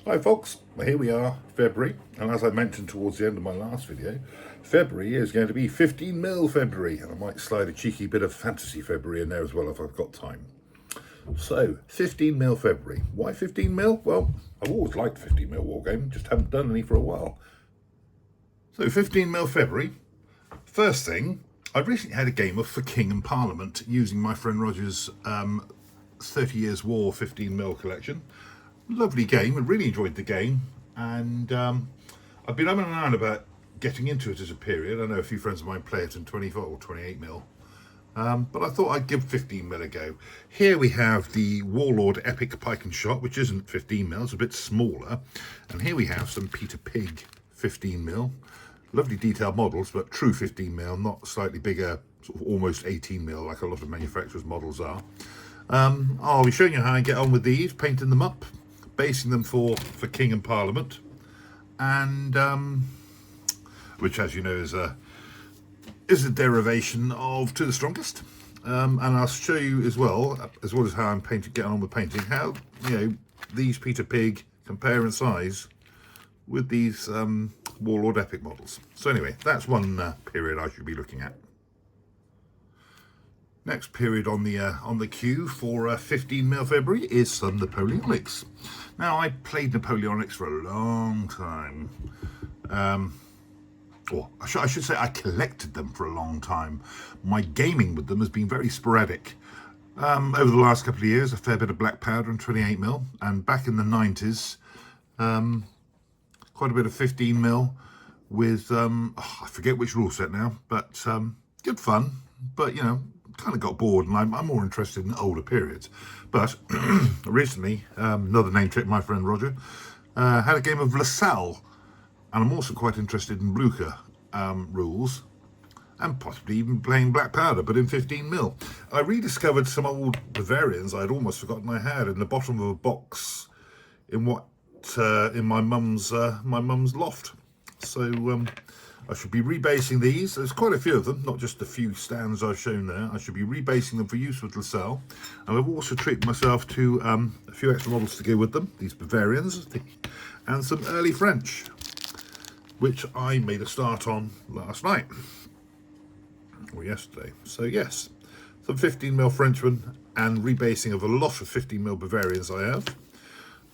Hi folks, well, here we are, February, and as I mentioned towards the end of my last video, February is going to be 15mm February, and I might slide a cheeky bit of fantasy February in there as well if I've got time. So, 15mm February. Why 15mm? Well, I've always liked 15mm Wargaming, just haven't done any for a while. So, 15mm February. First thing, I've recently had a game of For King and Parliament using my friend Roger's 30 Years War 15mm collection. Lovely game, I really enjoyed the game, and I've been umming and ahhing about getting into it as a period. I know a few friends of mine play it in 24 or 28mm, but I thought I'd give 15mm a go. Here we have the Warlord Epic Pike Shotte, which isn't 15mm, it's a bit smaller, and here we have some Peter Pig 15mm. Lovely detailed models, but true 15mm, not slightly bigger, sort of almost 18mm like a lot of manufacturers' models are. I'll be showing you how I get on with these, painting them up, basing them for King and Parliament, and which, as you know, is a derivation of To the Strongest. And I'll show you as well as how I'm getting on with painting, how these Peter Pig compare in size with these Warlord Epic models. So anyway, that's one period I should be looking at. Next period on the queue for 15mm February is some Napoleonics. Now, I played Napoleonics for a long time. Or I should say I collected them for a long time. My gaming with them has been very sporadic. Over the last couple of years, a fair bit of black powder and 28mm, and back in the 90s, quite a bit of 15mm with, I forget which rule set now, but good fun, but kind of got bored, and I'm more interested in older periods. But recently, another name check, my friend Roger, had a game of LaSalle, and I'm also quite interested in Blucher rules, and possibly even playing black powder, but in 15mm. I rediscovered some old Bavarians I'd almost forgotten I had in the bottom of a box in my mum's loft. So I should be rebasing these. There's quite a few of them, not just the few stands I've shown there. I should be rebasing them for use with LaSalle. And I've also treated myself to a few extra models to go with them, these Bavarians, and some early French, which I made a start on last night, or yesterday. So yes, some 15mm Frenchmen and rebasing of a lot of 15mm Bavarians I have.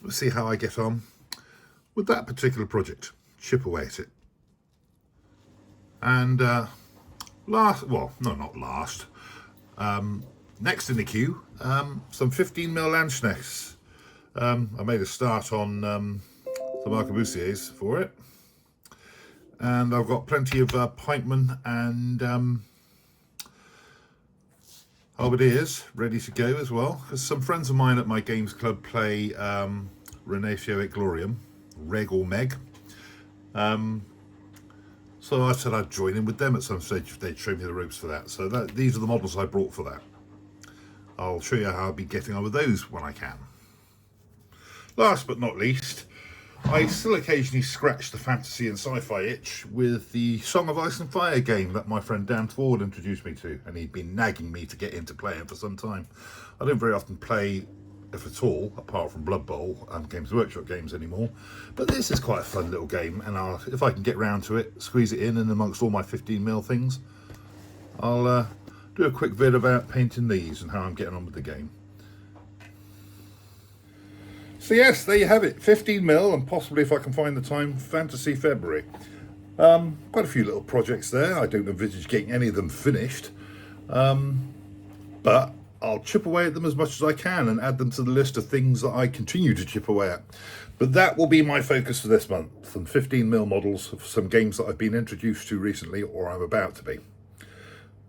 Let's see how I get on with that particular project. Chip away at it. And next in the queue, some 15mm Landsknechts. I made a start on some arquebusiers for it, and I've got plenty of pikemen and halberdiers ready to go as well, because some friends of mine at my games club play Renatio et Gloriam, Reg or Meg. So I said I'd join in with them at some stage if they'd show me the ropes for that. So these are the models I brought for that. I'll show you how I'll be getting on with those when I can. Last but not least, I still occasionally scratch the fantasy and sci-fi itch with the Song of Ice and Fire game that my friend Dan Ford introduced me to, and he'd been nagging me to get into playing for some time. I don't very often play, if at all, apart from Blood Bowl and Games Workshop games anymore, but this is quite a fun little game, and if I can get round to it, squeeze it in, and amongst all my 15mm things, I'll do a quick vid about painting these and how I'm getting on with the game. So yes, there you have it, 15mm, and possibly, if I can find the time, Fantasy February. Quite a few little projects there. I don't envisage getting any of them finished, but I'll chip away at them as much as I can and add them to the list of things that I continue to chip away at. But that will be my focus for this month, some 15mm models of some games that I've been introduced to recently, or I'm about to be.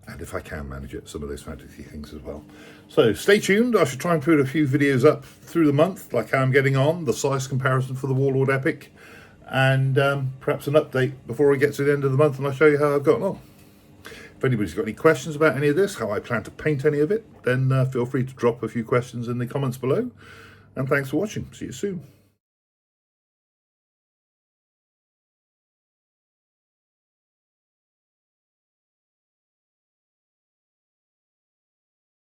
And if I can manage it, some of those fantasy things as well. So stay tuned. I should try and put a few videos up through the month, like how I'm getting on, the size comparison for the Warlord Epic, and perhaps an update before I get to the end of the month and I'll show you how I've gotten on. If anybody's got any questions about any of this, how I plan to paint any of it, then feel free to drop a few questions in the comments below. And thanks for watching. See you soon.